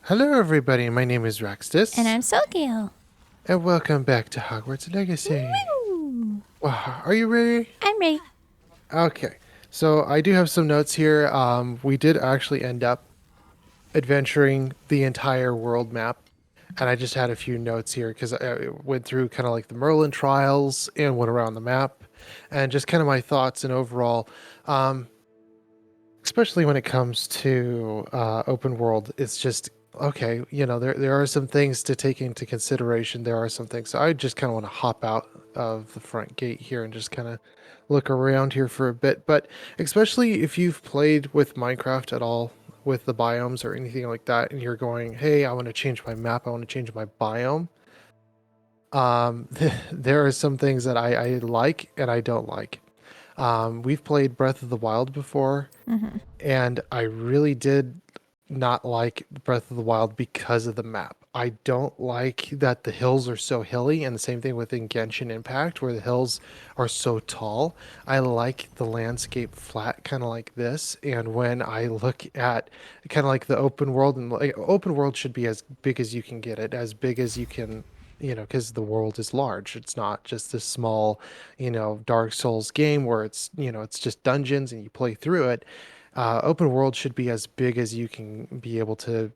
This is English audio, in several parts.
Hello, everybody. My name is And Raxtus, I'm Sogil. and welcome back to Hogwarts Legacy. Woo! Wow, are you ready? I'm ready. Okay, so I do have some notes here. We did actually end up adventuring the entire world map, and I just had a few notes here because I went through kind of like the Merlin trials and went around the map, and just kind of my thoughts and overall. Um, Especially when it comes to open world, it's just okay. There are some things to take into consideration. There are some things. So I just kind of want to hop out of the front gate here and just kind of look around here for a bit. But especially if you've played with Minecraft at all, with the biomes or anything like that, and you're going, "Hey, I want to change my map. I want to change my biome." There are some things that I like and I don't like. We've played Breath of the Wild before, Hmm. and I really did not like Breath of the Wild because of the map. I don't like that the hills are so hilly, and the same thing within Genshin Impact, where the hills are so tall. I like the landscape flat, kind of like this. And when I look at kind of like the open world, and like open world should be as big as you can get it, as big as you can. Because the world is large. It's not just this small, Dark Souls game where it's just dungeons and you play through it. Open world should be as big as you can be able to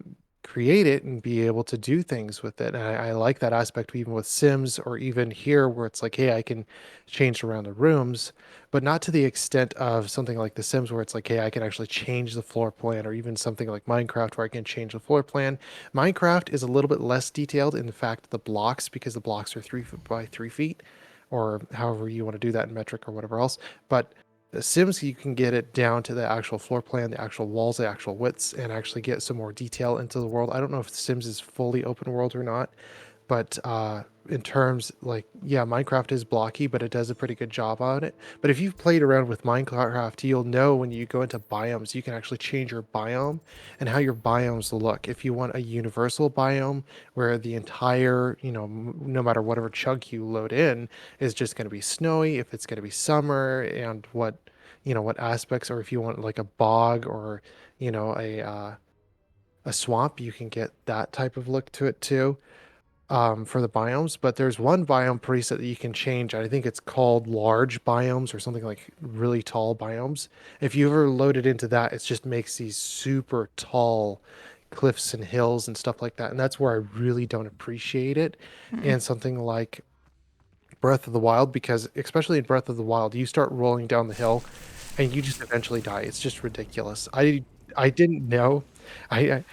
create it and be able to do things with it. And I like that aspect even with Sims or even here where it's like, hey, I can change around the rooms, but not to the extent of something like The Sims where it's like, hey, I can actually change the floor plan, or even something like Minecraft where I can change the floor plan. Minecraft is a little bit less detailed in the fact the blocks, because the blocks are 3 foot by 3 feet, or however you want to do that in metric or whatever else. But the Sims, you can get it down to the actual floor plan, the actual walls, the actual widths, and actually get some more detail into the world. I don't know if Sims is fully open world or not, but in terms like, yeah, Minecraft is blocky, but it does a pretty good job on it. But if you've played around with Minecraft, you'll know when you go into biomes, you can actually change your biome and how your biomes look. If you want a universal biome where the entire, no matter whatever chunk you load in, is just going to be snowy, if it's going to be summer, and what aspects, or if you want like a bog or you know a swamp, you can get that type of look to it too, for the biomes. But there's one biome preset that you can change. I think it's called large biomes or something, like really tall biomes. If you ever loaded into that, it just makes these super tall cliffs and hills and stuff like that. And that's where I really don't appreciate it. Mm. And something like Breath of the Wild, because especially in Breath of the Wild, you start rolling down the hill and you just eventually die. It's just ridiculous. I didn't know. I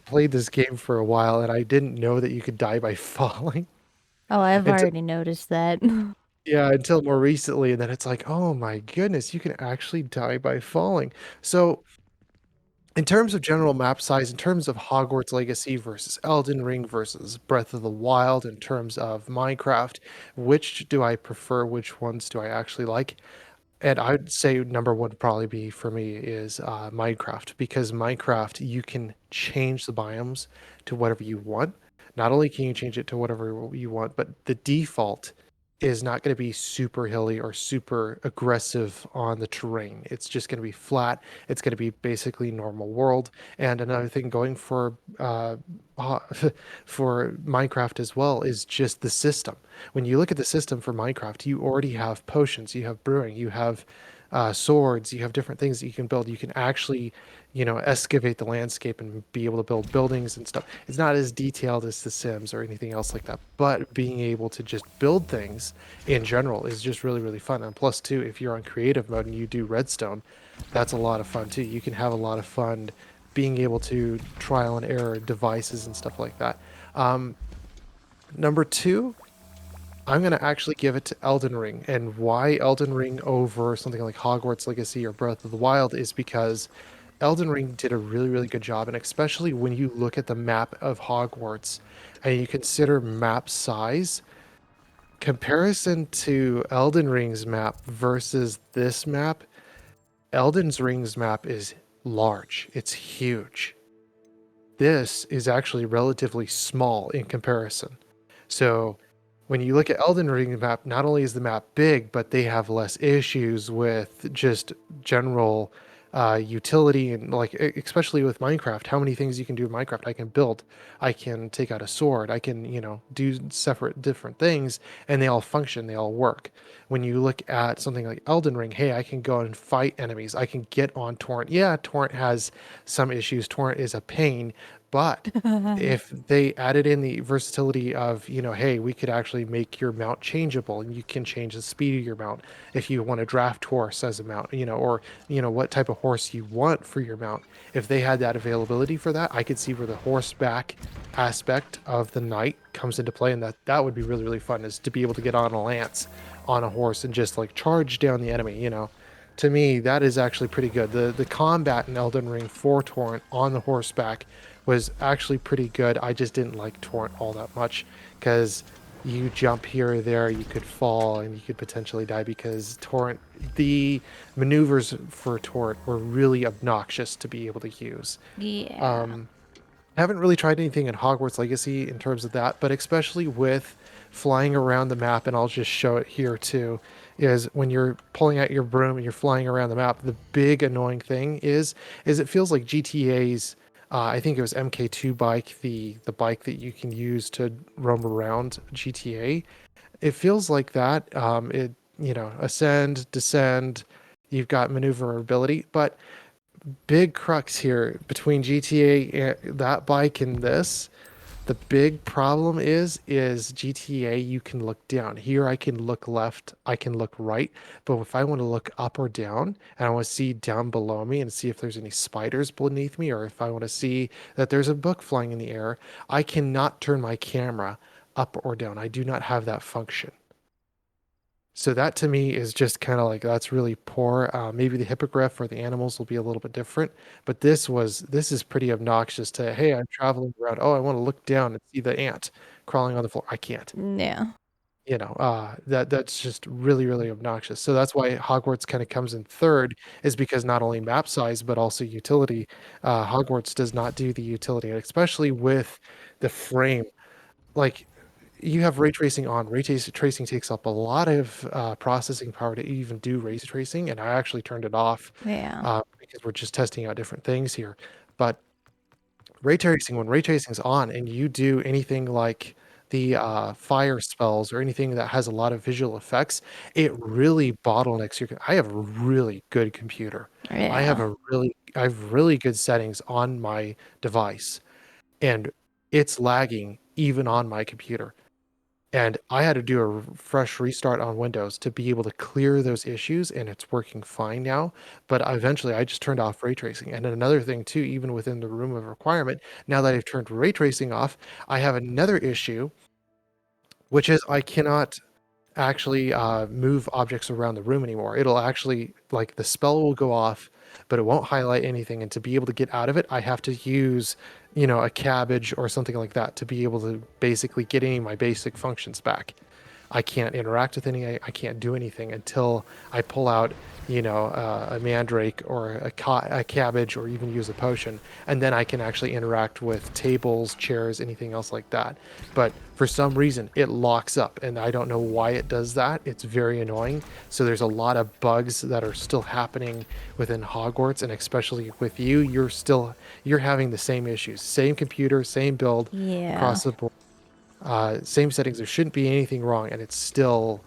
played this game for a while and I didn't know that you could die by falling Oh, I've until, already noticed that. yeah, until more recently. And then it's like, oh my goodness, you can actually die by falling. So in terms of general map size, in terms of Hogwarts Legacy versus Elden Ring versus Breath of the Wild, in terms of Minecraft, which do I prefer? Which ones do I actually like? And I'd say number one would probably be for me is Minecraft, because Minecraft, you can change the biomes to whatever you want. Not only can you change it to whatever you want, but the default is not going to be super hilly or super aggressive on the terrain. It's just going to be flat. It's going to be basically normal world. And another thing going for for Minecraft as well is just the system. When you look at the system for Minecraft, you already have potions, you have brewing, you have swords, you have different things that you can build. You can actually, excavate the landscape and be able to build buildings and stuff. It's not as detailed as The Sims or anything else like that, but being able to just build things in general is just really, really fun. And plus, too, if you're on creative mode and you do redstone, that's a lot of fun too. You can have a lot of fun being able to trial and error devices and stuff like that. Um, Number two, I'm going to actually give it to Elden Ring. And why Elden Ring over something like Hogwarts Legacy or Breath of the Wild is because Elden Ring did a really, really good job. And especially when you look at the map of Hogwarts and you consider map size, comparison to Elden Ring's map versus this map, Elden's Ring's map is large. It's huge. This is actually relatively small in comparison. So when you look at Elden Ring map, not only is the map big, but they have less issues with just general utility, and like especially with Minecraft, how many things you can do with Minecraft. I can build, I can take out a sword, I can, do separate different things, and they all function, they all work. When you look at something like Elden Ring, hey, I can go and fight enemies, I can get on Torrent. Yeah, Torrent has some issues, Torrent is a pain, but if they added in the versatility of, hey, we could actually make your mount changeable and you can change the speed of your mount if you want to draft horse as a mount, or what type of horse you want for your mount. If they had that availability for that, I could see where the horseback aspect of the knight comes into play, and that would be really, really fun, is to be able to get on a lance on a horse and just like charge down the enemy. To me, that is actually pretty good. The combat in Elden Ring for Torrent on the horseback was actually pretty good. I just didn't like Torrent all that much because you jump here or there, you could fall and you could potentially die because the maneuvers for Torrent were really obnoxious to be able to use. Yeah. Um, I haven't really tried anything in Hogwarts Legacy in terms of that, but especially with flying around the map, and I'll just show it here too, is when you're pulling out your broom and you're flying around the map, the big annoying thing is it feels like GTA's I think it was MK2 bike, the bike that you can use to roam around GTA. It feels like that. Ascend, descend, you've got maneuverability, but big crux here between GTA and that bike and this. The big problem is GTA you can look down. Here I can look left, I can look right, but if I want to look up or down and I want to see down below me and see if there's any spiders beneath me, or if I want to see that there's a book flying in the air, I cannot turn my camera up or down. I do not have that function. So that to me is just kind of like that's really poor. Maybe the hippogriff or the animals will be a little bit different, but this is pretty obnoxious. To hey, I'm traveling around. Oh, I want to look down and see the ant crawling on the floor. I can't. Yeah. That's just really, really obnoxious. So that's why Hogwarts kind of comes in third, is because not only map size but also utility. Hogwarts does not do the utility, especially with the frame. Like you have ray tracing on. Tracing takes up a lot of processing power to even do ray tracing, and I actually turned it off Yeah. because we're just testing out different things here. But ray tracing, when ray tracing is on, and you do anything like the fire spells or anything that has a lot of visual effects, it really bottlenecks your. I have a really good computer. Yeah. I have really good settings on my device, and it's lagging even on my computer. And I had to do a fresh restart on Windows to be able to clear those issues, and it's working fine now. But eventually, I just turned off ray tracing. And then another thing too, even within the room of requirement, now that I've turned ray tracing off, I have another issue, which is I cannot actually move objects around the room anymore. It'll actually, like, the spell will go off, but it won't highlight anything. And to be able to get out of it, I have to use, a cabbage or something like that to be able to basically get any of my basic functions back. I can't interact with any. I can't do anything until I pull out, a mandrake or a cabbage, or even use a potion, and then I can actually interact with tables, chairs, anything else like that. But for some reason, it locks up, and I don't know why it does that. It's very annoying. So there's a lot of bugs that are still happening within Hogwarts, and especially with you, you're having the same issues, same computer, same build Yeah. across the board, same settings. There shouldn't be anything wrong, and it's still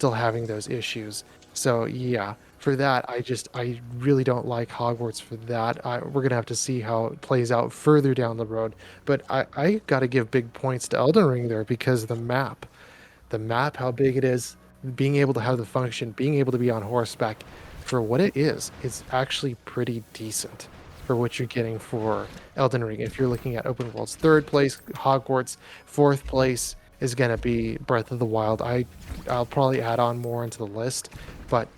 having those issues. So yeah, for that, I really don't like Hogwarts for that. We're gonna have to see how it plays out further down the road. But I got to give big points to Elden Ring there because the map, how big it is, being able to have the function, being able to be on horseback for what it is, it's actually pretty decent for what you're getting for Elden Ring. If you're looking at open worlds, third place, Hogwarts, fourth place is going to be Breath of the Wild. I'll probably add on more into the list, but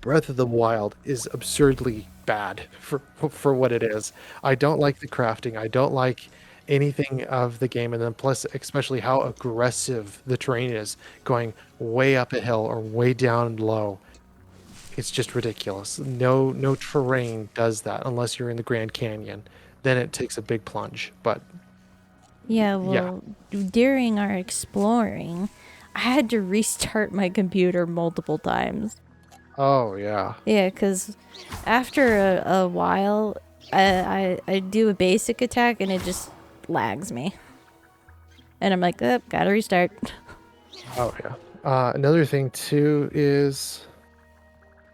Breath of the Wild is absurdly bad for what it is. I don't like the crafting. I don't like anything of the game, and then plus especially how aggressive the terrain is, going way up a hill or way down low. It's just ridiculous. No terrain does that unless you're in the Grand Canyon. Then it takes a big plunge. But Yeah, yeah. well, during our exploring, I had to restart my computer multiple times. Oh yeah. Yeah, because after a while, I do a basic attack and it just lags me. And I'm like, oh, gotta restart. Oh yeah. Another thing too is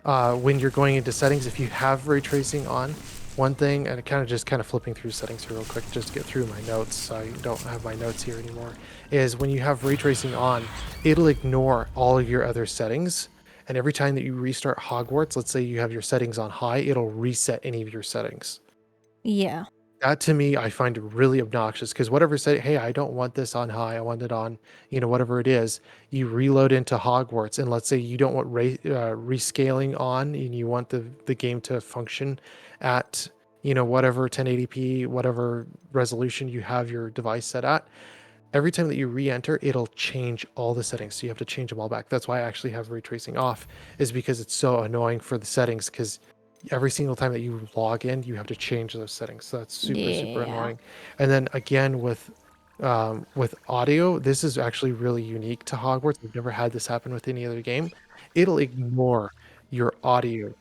when you're going into settings, if you have ray tracing on, one thing, and kind of flipping through settings here real quick, just to get through my notes. I don't have my notes here anymore. Is when you have ray tracing on, it'll ignore all of your other settings. And every time that you restart Hogwarts, let's say you have your settings on high, it'll reset any of your settings. Yeah. That to me, I find really obnoxious because whatever said, hey, I don't want this on high, I want it on, whatever it is, you reload into Hogwarts, and let's say you don't want rescaling on, and you want the game to function at, whatever 1080p, whatever resolution you have your device set at. Every time that you re-enter, it'll change all the settings. So you have to change them all back. That's why I actually have ray tracing off, is because it's so annoying for the settings. Because every single time that you log in, you have to change those settings. So that's super, super Yeah. annoying. And then again with audio, this is actually really unique to Hogwarts. I've never had this happen with any other game. It'll ignore your audio,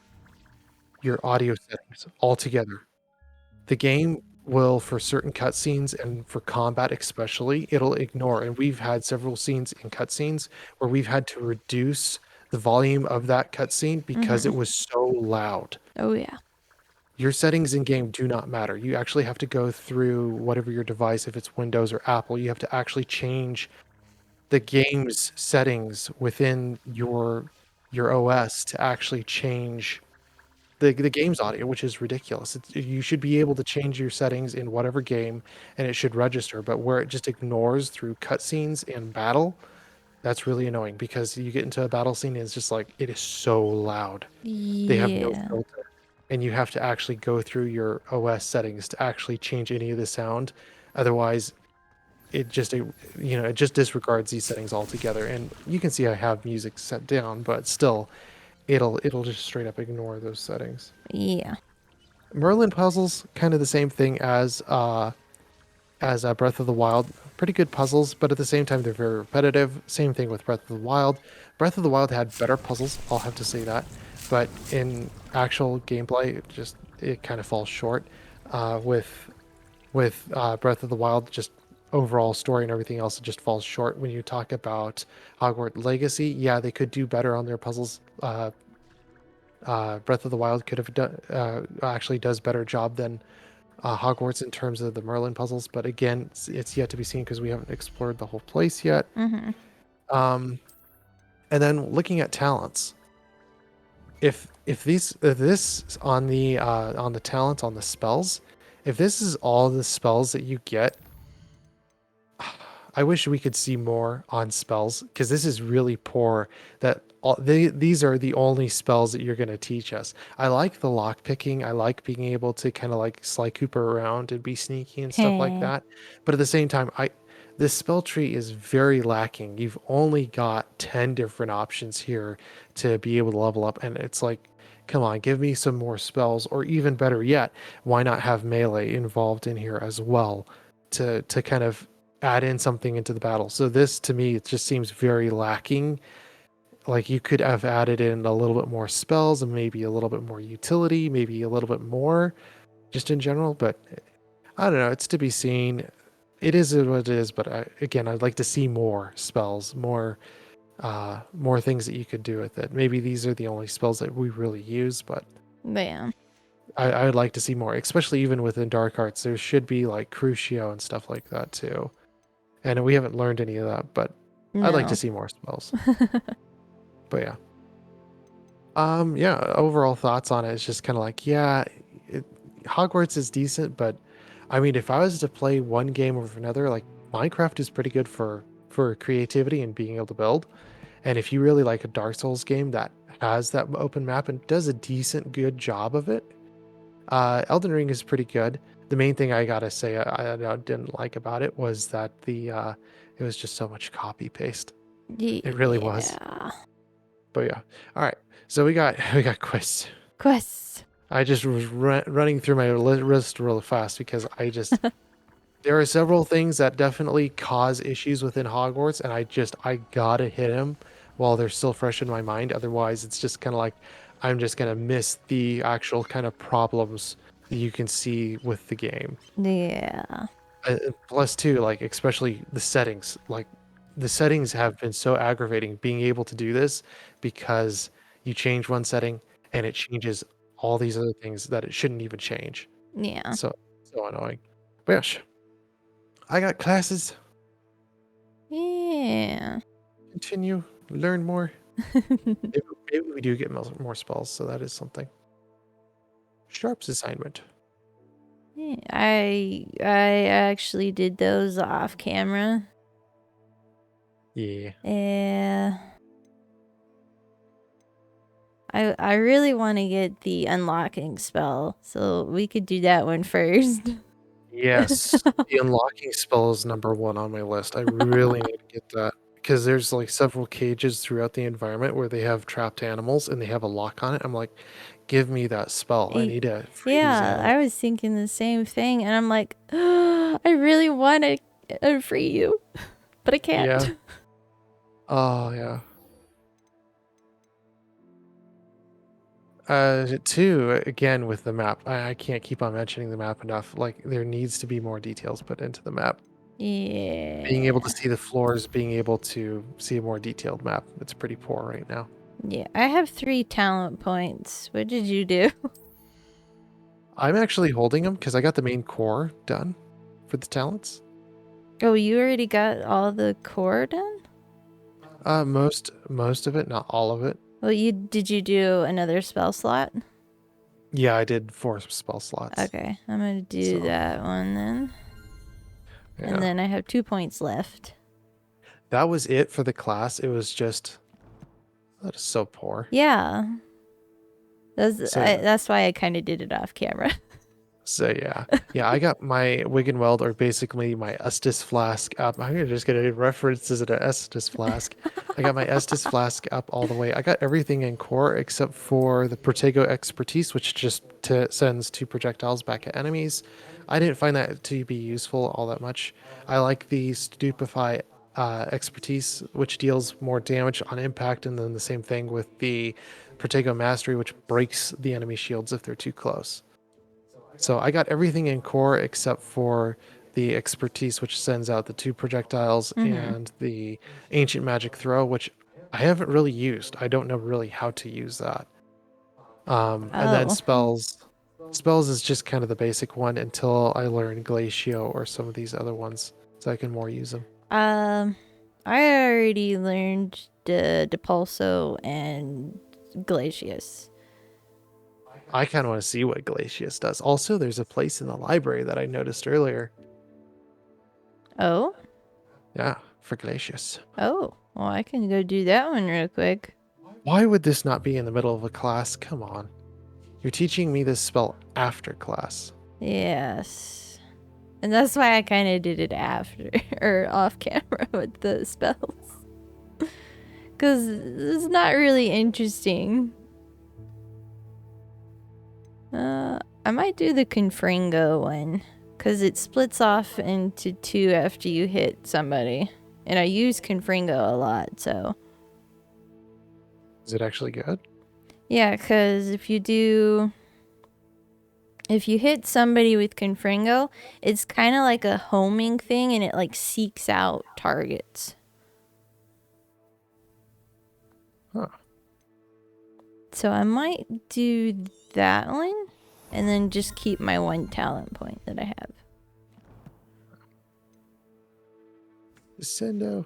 your audio settings altogether. The game will, for certain cutscenes and for combat especially, it'll ignore. And we've had several scenes in cutscenes where we've had to reduce the volume of that cutscene because Mm-hmm. it was so loud. Oh, yeah. Your settings in game do not matter. You actually have to go through whatever your device, if it's Windows or Apple, you have to actually change the game's settings within your OS to actually change the game's audio, which is ridiculous. You should be able to change your settings in whatever game, and it should register. But where it just ignores through cutscenes and battle, that's really annoying because you get into a battle scene and it's just like it is so loud. They have no Yeah. filter, and you have to actually go through your OS settings to actually change any of the sound. Otherwise, it just disregards these settings altogether. And you can see I have music set down, but still, it'll just straight up ignore those settings. Yeah. Merlin puzzles, kind of the same thing as Breath of the Wild. Pretty good puzzles, but at the same time they're very repetitive. Same thing with Breath of the Wild. Breath of the Wild had better puzzles, I'll have to say that, but in actual gameplay, it kind of falls short. With Breath of the Wild, just overall story and everything else, it just falls short. When you talk about Hogwarts Legacy, yeah, they could do better on their puzzles. Breath of the Wild could have done actually does better job than Hogwarts in terms of the Merlin puzzles, but again, it's yet to be seen because we haven't explored the whole place yet. Mm-hmm. Um, and then looking at talents, if this on the talents on the spells, if this is all the spells that you get, I wish we could see more on spells because this is really poor. These are the only spells that you're going to teach us. I like the lock picking. I like being able to kind of like Sly Cooper around and be sneaky and stuff like Hey. that. But at the same time, this spell tree is very lacking. You've only got 10 different options here to be able to level up, and it's like, come on, give me some more spells, or even better yet, why not have melee involved in here as well to kind of add in something into the battle. So this to me it just seems very lacking. Like you could have added in a little bit more spells and maybe a little bit more utility, maybe a little bit more just in general, but I don't know, it's to be seen. It is what it is, but again, I'd like to see more spells, more things that you could do with it. Maybe these are the only spells that we really use, but Yeah. I would like to see more, especially even within Dark Arts. There should be like Crucio and stuff like that too. And we haven't learned any of that, but I'd like to No. see more spells. But yeah. Yeah, overall thoughts on it is just kind of like, yeah, it, Hogwarts is decent, but I mean, if I was to play one game over another, like Minecraft is pretty good for creativity and being able to build. And if you really like a Dark Souls game that has that open map and does a decent good job of it, Elden Ring is pretty good. The main thing I gotta say I didn't like about it was that it was just so much copy paste. It really was. Yeah. But yeah. All right. So we got quests. Quests. I just was running through my list really fast because there are several things that definitely cause issues within Hogwarts, and I gotta hit him while they're still fresh in my mind. Otherwise, it's just kind of like I'm just gonna miss the actual kind of problems that you can see with the game. Yeah. Plus, too, like especially the settings. Like the settings have been so aggravating. Being able to do this because you change one setting and it changes all these other things that it shouldn't even change. Yeah. So annoying. But yes, I got classes. Yeah. Continue, learn more. Maybe we do get more spells, so that is something. Sharp's assignment. Yeah, I actually did those off camera. Yeah. Yeah. I really want to get the unlocking spell, so we could do that one first. Yes, the unlocking spell is number one on my list. I really need to get that because there's like several cages throughout the environment where they have trapped animals and they have a lock on it. I'm like, give me that spell. I need to free these Yeah, animals. I was thinking the same thing, and I'm like, I really want to free you, but I Yeah. can't. Oh, yeah. Two, again, with the map. I can't keep on mentioning the map enough. Like, there needs to be more details put into the map. Being able to Yeah. see the floors, being able to see a more detailed map. It's pretty poor right now. Yeah, I have 3 talent points. What did you do? I'm actually holding them because I got the main core done for the talents. Oh, you already got all the core done? Most of it, not all of it. Well, did you do another spell slot? Yeah, I did 4 spell slots. Okay, I'm gonna do So that one then. And yeah, then I have 2 points left. that was it for the class. It was just that is so poor. Yeah, So yeah, that's why I kind of did it off camera. yeah. I got my Wig and Weld, or basically my Estus flask up. I'm just gonna reference as an Estus flask. I got my Estus flask up all the way. I got everything in core except for the Protego expertise, which just sends 2 projectiles back at enemies. I didn't find that to be useful all that much. I like the Stupefy expertise, which deals more damage on impact, and then the same thing with the Protego mastery, which breaks the enemy shields if they're too close. So I got everything in core except for the expertise, which sends out the 2 projectiles, Mm-hmm. and the ancient magic throw, which I haven't really used. I don't know really how to use that. And then Oh, spells. Spells is just kind of the basic one until I learn Glacio or some of these other ones, so I can more use them. um, I already learned the Depulso and Glacius. I kind of want to see what Glacius does. Also, there's a place in the library that I noticed earlier. Oh, Yeah, for Glacius. oh, well, I can go do that one real quick. Why would this not be in the middle of a class? Come on. You're teaching me this spell after class. Yes. And that's why I kind of did it after or off camera with the spells. Because it's not really interesting. I might do the Confringo one. Because it splits off into 2 after you hit somebody. And I use Confringo a lot, so. Is it actually good? Yeah, because if you hit somebody with Confringo, it's kind of like a homing thing and it like seeks out targets. Huh. So I might do that one and then just keep my 1 talent point that I have. Sendo.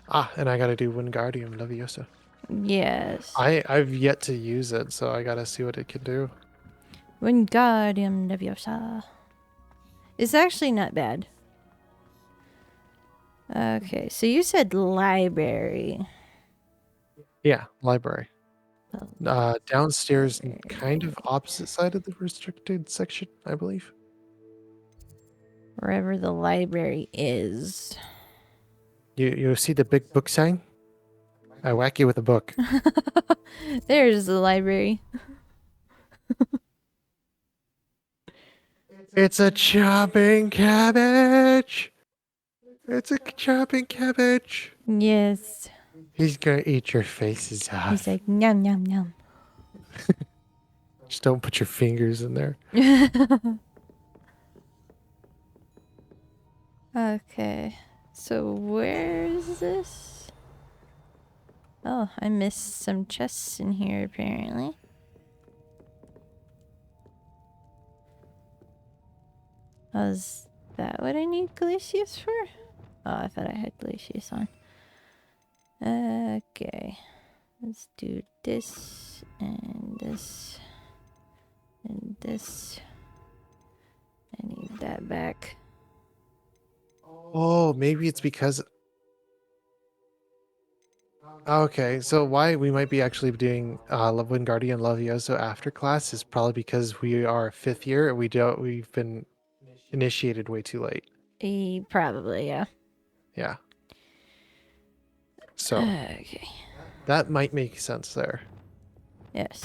Ah, and I gotta do Wingardium Leviosa. Yes. I've yet to use it, so I gotta see what it can do. Wingardium Leviosa. It's actually not bad. Okay, so you said library. Yeah, library. Downstairs, Library. kind of opposite side of the restricted section, I believe. Wherever the library is. You see the big book sign? I whack you with a book. There's the library. It's a chopping cabbage. It's a chopping cabbage. Yes. He's gonna eat your faces He's off. like, yum, yum, yum. Just don't put your fingers in there. Okay. So where is this? Oh, I missed some chests in here apparently. Was that what I need Glacius for? Oh, I thought I had Glacius on. Okay. Let's do this and this and this. I need that back. Oh, maybe it's because. Okay, so why we might be actually doing Wingardium Levioso after class is probably because we are fifth year and we've been initiated way too late. Probably, yeah. Yeah. So Okay. that might make sense there. Yes.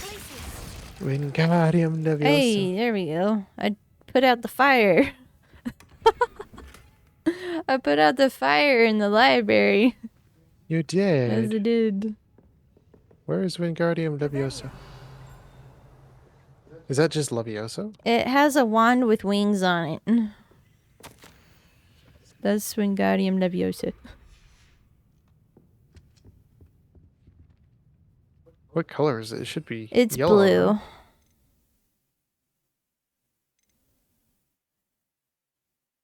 Wingardium Leviosa. Hey, there we go. I put out the fire. I put out the fire in the library. You As I did. did. Where is Wingardium Leviosa? Is that just Levioso? It has a wand with wings on it. That's Wingardium Leviosa. What color is it? It should be It's yellow, blue. no?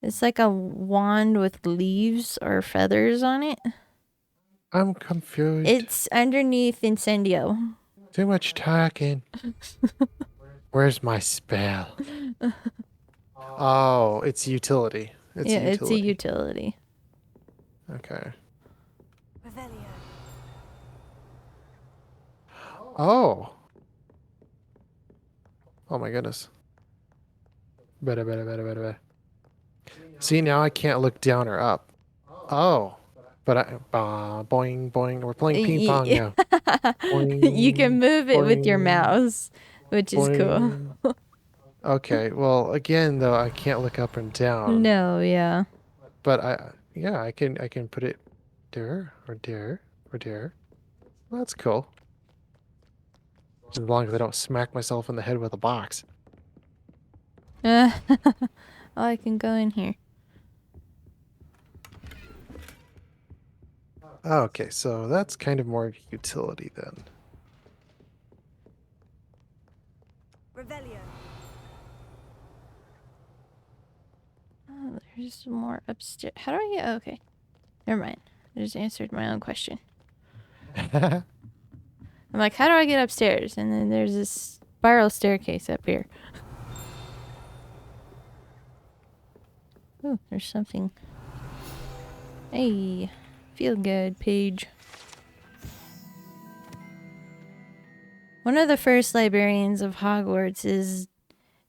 It's like a wand with leaves or feathers on it. I'm confused. It's underneath Incendio. Too much talking. Where's my spell? Oh, it's utility. It's Yeah, a it's a utility. utility. Okay. Oh. Oh my goodness. Better, better, better, better, better. See, now I can't look down or up. Oh. But boing, boing. We're playing ping pong now. You can Boing, move it with your boing, mouse, which is cool. boing. Okay, well, again, though, I can't look up and down. No, yeah. But I can put it there, or there, or there. Well, that's cool. As long as I don't smack myself in the head with a box. Oh, I can go in here. Okay, so that's kind of more utility then. Oh, there's more upstairs. How do I get? Okay. Never mind. I just answered my own question. I'm like, how do I get upstairs? And then there's this spiral staircase up here. Ooh, there's something. Hey, feel good page. One of the first librarians of Hogwarts is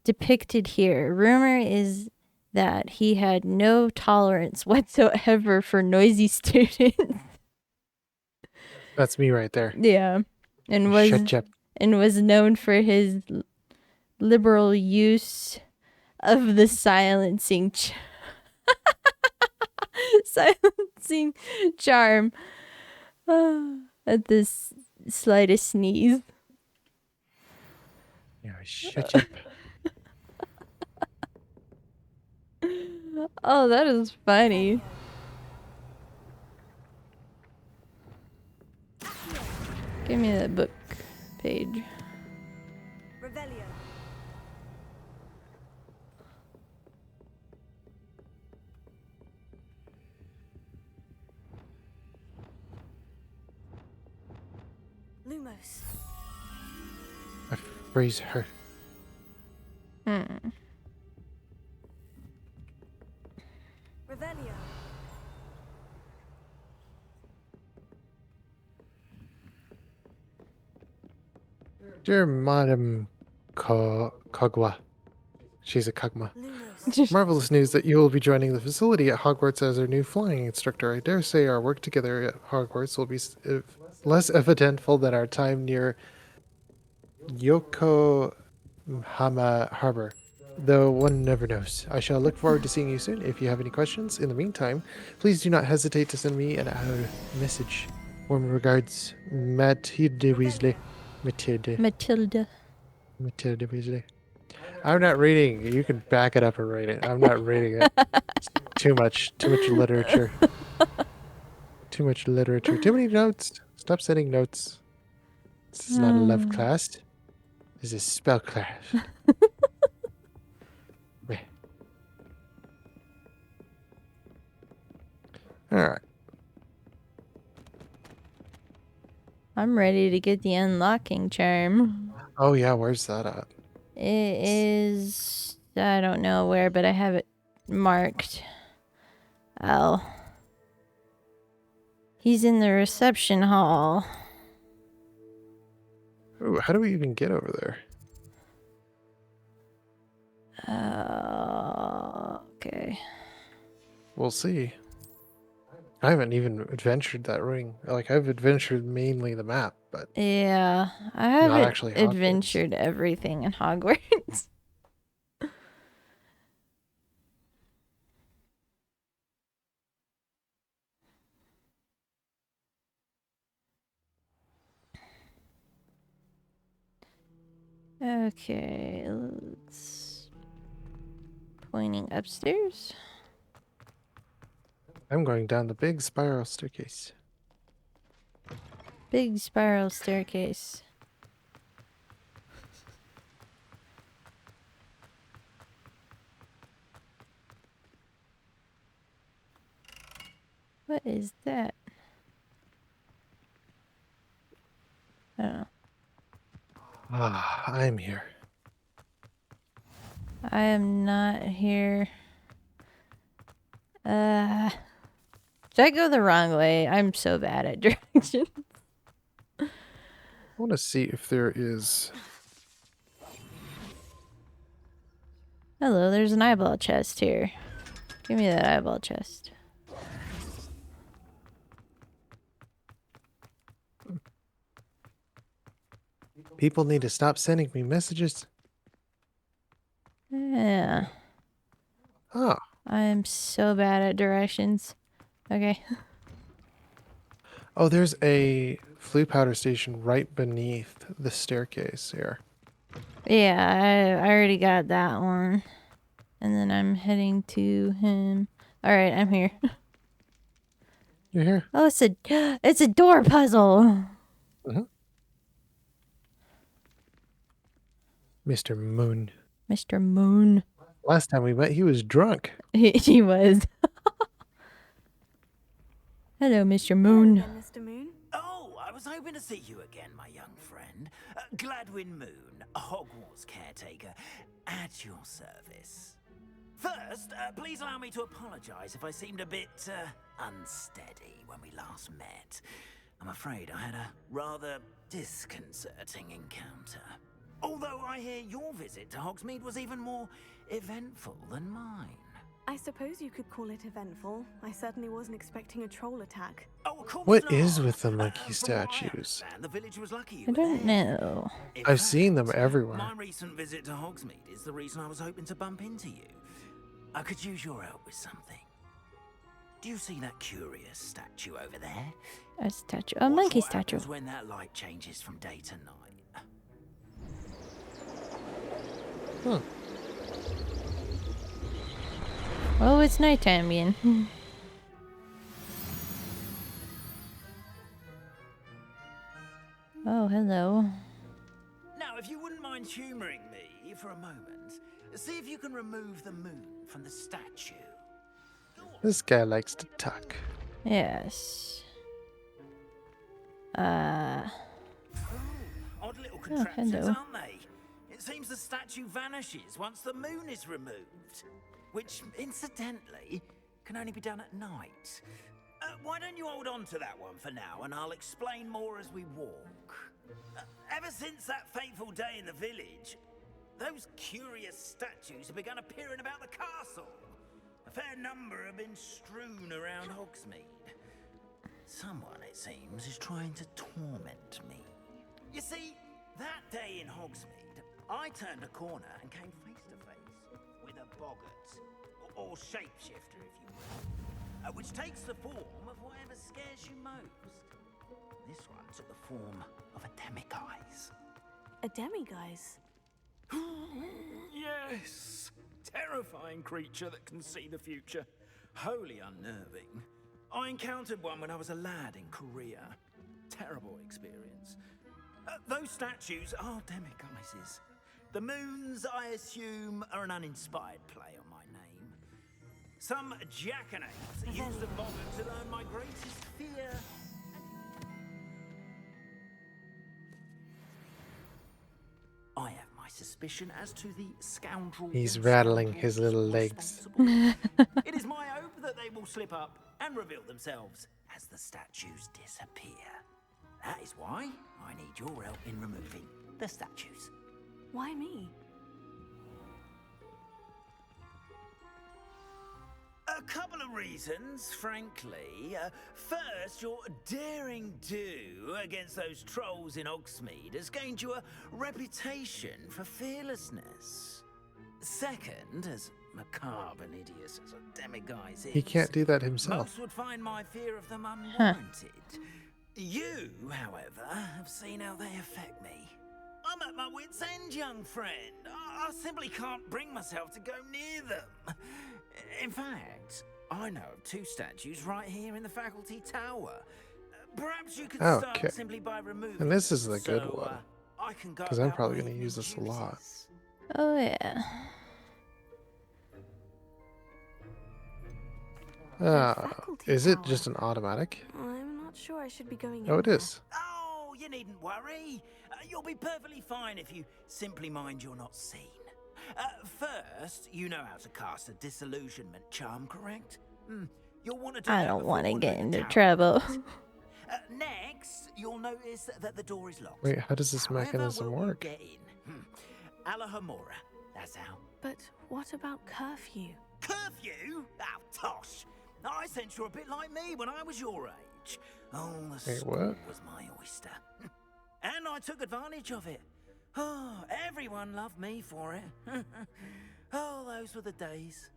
depicted here. Rumor is that he had no tolerance whatsoever for noisy students. That's me right there. Yeah, and Shut up. was known for his liberal use of the silencing charm at this slightest sneeze. Yeah, shut up. Oh, that is funny. Give me that book page. Lumos. I freeze her. Revelio. Dear Madam Kogwa. She's a Kogma. Lumos. Marvelous news that you will be joining the facility at Hogwarts as our new flying instructor. I dare say our work together at Hogwarts will be less evidentful than our time near Yokohama Harbor. though one never knows. I shall look forward to seeing you soon. If you have any questions, in the meantime, please do not hesitate to send me a message. Warm regards, Matilda Weasley. Matilda. Matilda. Matilda Weasley. I'm not reading. You can back it up and write it. I'm not reading it. It's too much. Too much literature. Too much literature. Too many notes. Stop sending notes. This is not a love class. This is a spell class. Meh. All right. I'm ready to get the unlocking charm. Oh yeah, where's that at? It is... I don't know where, but I have it marked. Oh. He's in the reception hall. Ooh, how do we even get over there? Okay. We'll see. I haven't even adventured that ring. Like, I've adventured mainly the map, but Yeah, I not haven't actually Hogwarts. adventured everything in Hogwarts. Okay, let's... Pointing upstairs. I'm going down the big spiral staircase. Big spiral staircase. What is that? I don't know. Ah, I'm here. I am not here. Did I go the wrong way? I'm so bad at directions. I want to see if there is... Hello, there's an eyeball chest here. Give me that eyeball chest. People need to stop sending me messages. Yeah. Ah, I am so bad at directions. Okay. oh, there's a flue powder station right beneath the staircase here. Yeah, I already got that one. And then I'm heading to him. Alright, I'm here. You're here? Oh, it's a door puzzle. Mm-hmm. Mr. Moon. Mr. Moon. Last time we met, he was drunk. He was. Hello, Mr. Moon. Hello, Mr. Moon. Oh, I was hoping to see you again, my young friend. Gladwin Moon, Hogwarts caretaker, at your service. First, please allow me to apologize if I seemed a bit unsteady when we last met. I'm afraid I had a rather disconcerting encounter. Although I hear your visit to Hogsmeade was even more eventful than mine. I suppose you could call it eventful. I certainly wasn't expecting a troll attack. Oh, of course What not. is with the monkey From what I statues? understand, the village was lucky you I were don't there. know. In I've seen them fact, everywhere. My recent visit to Hogsmeade is the reason I was hoping to bump into you. I could use your help with something. Do you see that curious statue over there? A statue. A Watch monkey what statue. happens when that light changes from day to night. Hmm. Oh, it's nighttime again. Oh, hello. Now, if you wouldn't mind humoring me for a moment, see if you can remove the moon from the statue. This guy likes to talk. Yes. Odd little contraptions, hello. aren't they? It seems the statue vanishes once the moon is removed. Which, incidentally, can only be done at night. Why don't you hold on to that one for now, and I'll explain more as we walk. Ever since that fateful day in the village, those curious statues have begun appearing about the castle. A fair number have been strewn around Hogsmeade. Someone, it seems, is trying to torment me. You see, that day in Hogsmeade, I turned a corner and came face to face the boggart, or shapeshifter if you will, which takes the form of whatever scares you most. This one took the form of a demiguise. A demiguise? Yes! Terrifying creature that can see the future. Wholly unnerving. I encountered one when I was a lad in Korea. Terrible experience. Those statues are demiguises. The moons, I assume, are an uninspired play on my name. Some jackanapes used the boggart to learn my greatest fear. I have my suspicion as to the scoundrel. He's or rattling his scoundrels little legs. responsible. It is my hope that they will slip up and reveal themselves as the statues disappear. That is why I need your help in removing the statues. Why me? A couple of reasons, frankly. First, your daring do against those trolls in Hogsmeade has gained you a reputation for fearlessness. Second, as macabre and hideous as a demiguise is, He can't do that himself. most would find my fear of them unwarranted. You, however, have seen how they affect me. I'm at my wit's end, young friend. I simply can't bring myself to go near them. In fact, I know of two statues right here in the faculty tower. Perhaps you could Okay. start simply by removing And this is the them, good so, one. I can go 'Cause I'm about probably my gonna use evening this a lot. duties. Oh yeah. Is it tower. just an automatic? I'm not sure I should be going Oh, in it there. is. Oh, you needn't worry. You'll be perfectly fine if you simply mind you're not seen. First, you know how to cast a disillusionment charm, correct? You'll want to do I that don't want to before get leaving into town. trouble. Next, you'll notice that the door is locked. Wait, how does this However mechanism will you work? get in? Alahomora, that's how. But what about curfew? Curfew? Oh, tosh. I sense you're a bit like me when I was your age. Oh, the Wait, school what? was my oyster. And I took advantage of it. Oh, everyone loved me for it. Oh, those were the days.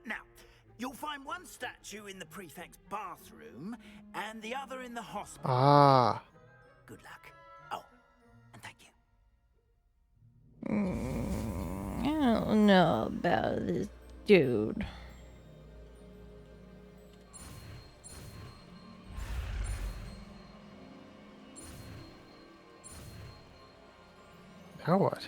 Now, you'll find one statue in the prefect's bathroom and the other in the hospital. Ah, Good luck. Oh, and thank you. I don't know about this dude. now what?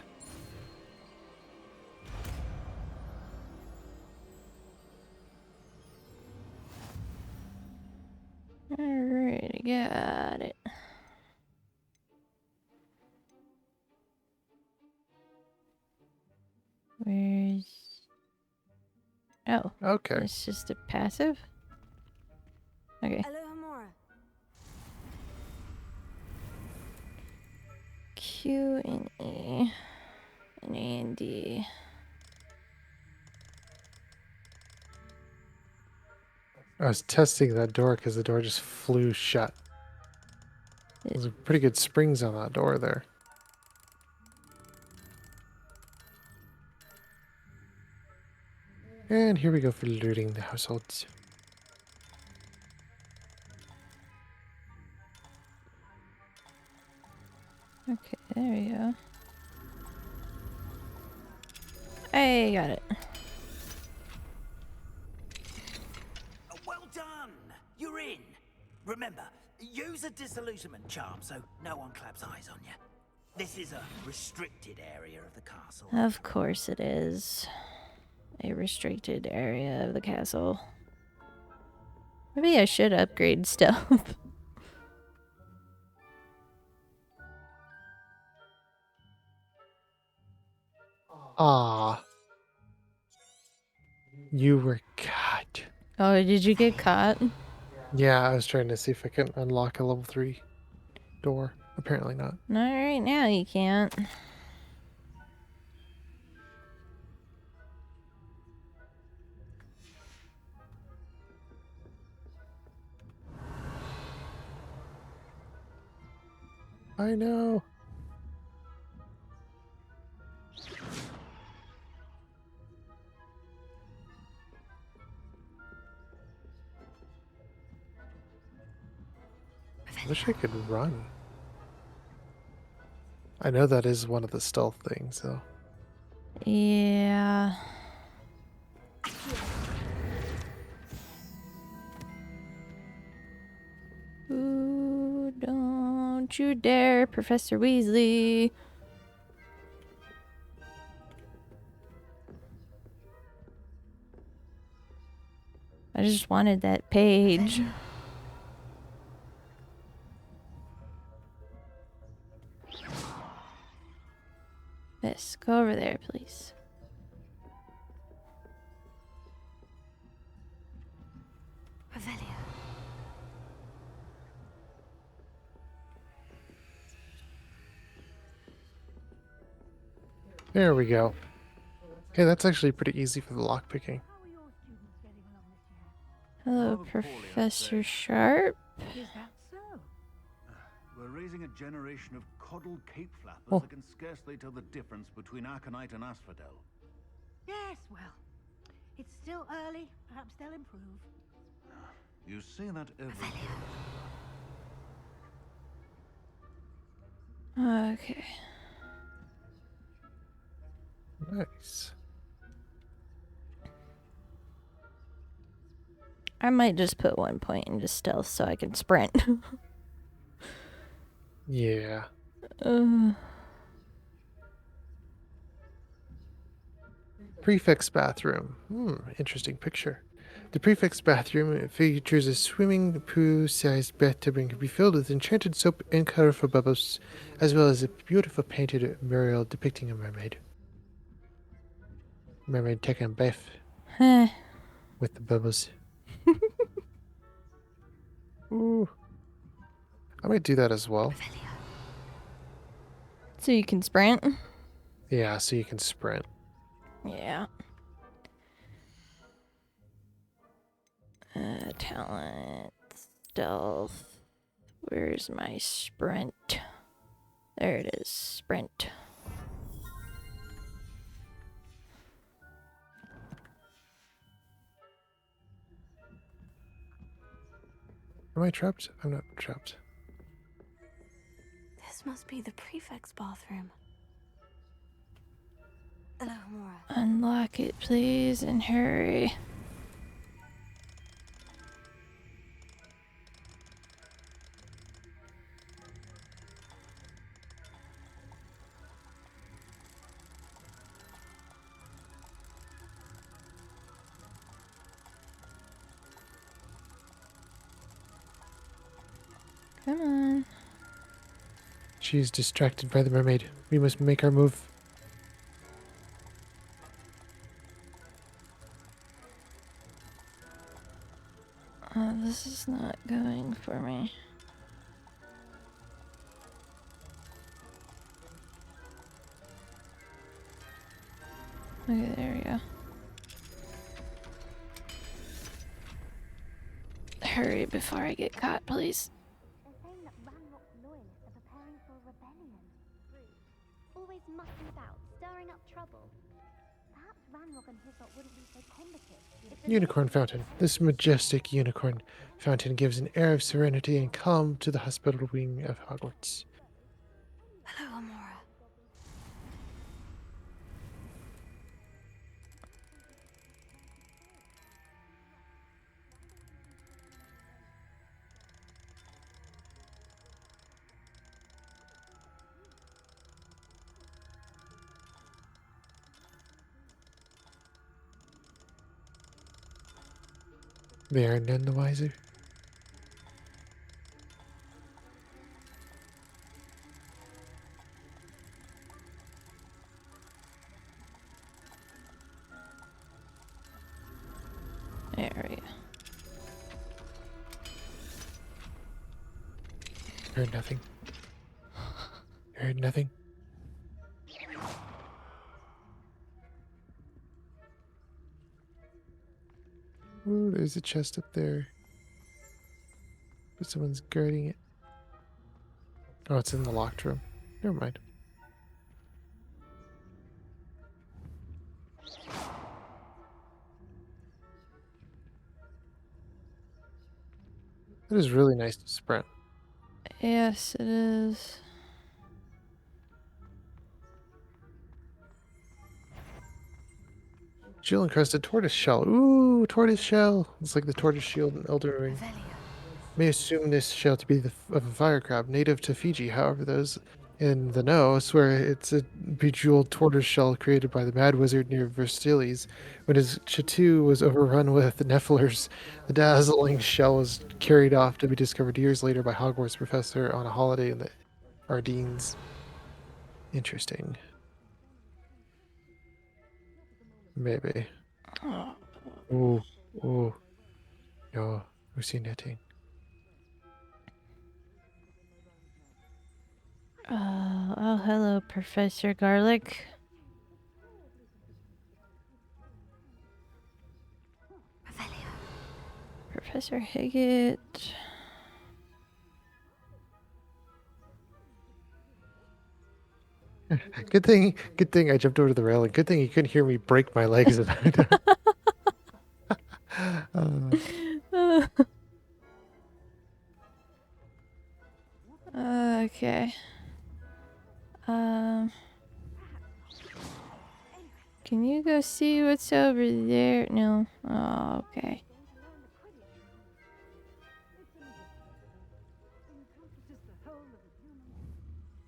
Alright, got it. Where's... Oh, Okay. it's just a passive? Okay. Alohomora. Q and E and A and D. I was testing that door because the door just flew shut. There's pretty good springs on that door there. And here we go for looting the households. Okay, there we go. I got it. Well done! You're in. Remember, use a disillusionment charm so no one claps eyes on you. This is a restricted area of the castle. Of course it is. A restricted area of the castle. Maybe I should upgrade stealth. Ah. You were caught. Oh, did you get caught? Yeah, I was trying to see if I can unlock a level 3 door. Apparently not. Not right now, you can't. I know. Wish I could run. I know that is one of the stealth things, though. Yeah. Ooh, don't you dare, Professor Weasley. I just wanted that page. Miss, go over there, please. Revelio. There we go. Okay, that's actually pretty easy for the lockpicking. How are your students getting along this year? Hello, Rather poorly, I'd Professor say. Sharp. Is that so? We're raising a generation of coddled cape flappers Oh. that can scarcely tell the difference between aconite and asphodel. Yes, well, it's still early. Perhaps they'll improve. You say that every... Okay. Nice. I might just put 1 point into stealth so I can sprint. Yeah. Prefect's bathroom. Interesting picture. The prefect's bathroom features a swimming pool-sized bathtub and can be filled with enchanted soap and colorful bubbles, as well as a beautiful painted mural depicting a mermaid. Mermaid taking a bath Huh. with the bubbles. Ooh. I might do that as well. So you can sprint? Yeah, so you can sprint. Yeah. Talent. Stealth. Where's my sprint? There it is. Sprint. Am I trapped? I'm not trapped. This must be the prefect's bathroom. Hello, Mora. Unlock it, please, and hurry. Come on. She's distracted by the mermaid. We must make our move. This is not going for me. Okay, there we go. Hurry before I get caught, please. They're saying that Ranrock's loyalists are preparing for a rebellion. Always mucking about, stirring up trouble. Perhaps Ranrock and his lot wouldn't be so combative if the Unicorn fountain. This majestic unicorn fountain gives an air of serenity and calm to the hospitable wing of Hogwarts. Hello, Amora. They are none the wiser. There we go. Heard nothing. Heard nothing. Ooh, there's a chest up there. But someone's guarding it. Oh, it's in the locked room. Never mind. It is really nice to sprint. Yes, it is. Jewel encrusted tortoise shell. Ooh, tortoise shell. It's like the tortoise shield in Elden Ring. May assume this shell to be of a fire crab native to Fiji. However, those in the know swear it's a bejeweled tortoise shell created by the mad wizard near Versailles. When his chateau was overrun with Nephilim, the dazzling shell was carried off to be discovered years later by Hogwarts professor on a holiday in the Ardennes. Interesting. Maybe. Ooh, ooh. No, hallucinating. Oh, hello, Professor Garlic. Professor Higgett. Good thing I jumped over the railing. Good thing you couldn't hear me break my legs. Okay. Can you go see what's over there? No. Oh, okay.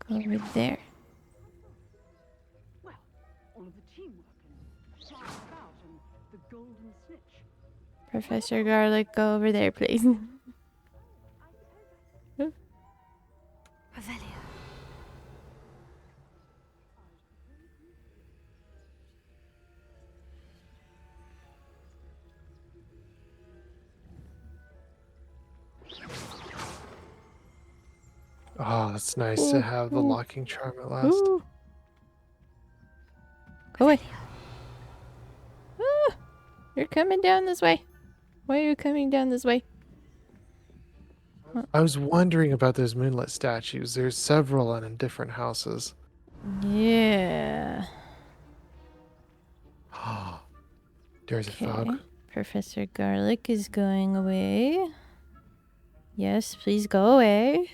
Go over there. All of the teamwork and flying about and the golden snitch. Professor Garlic, go over there, please. Oh, that's nice to have the locking charm at last. Ooh. Go away. Ah, you're coming down this way. Why are you coming down this way? I was wondering about those moonlit statues. There's several and in different houses. Yeah. There's a fog. Professor Garlic is going away. Yes, please go away.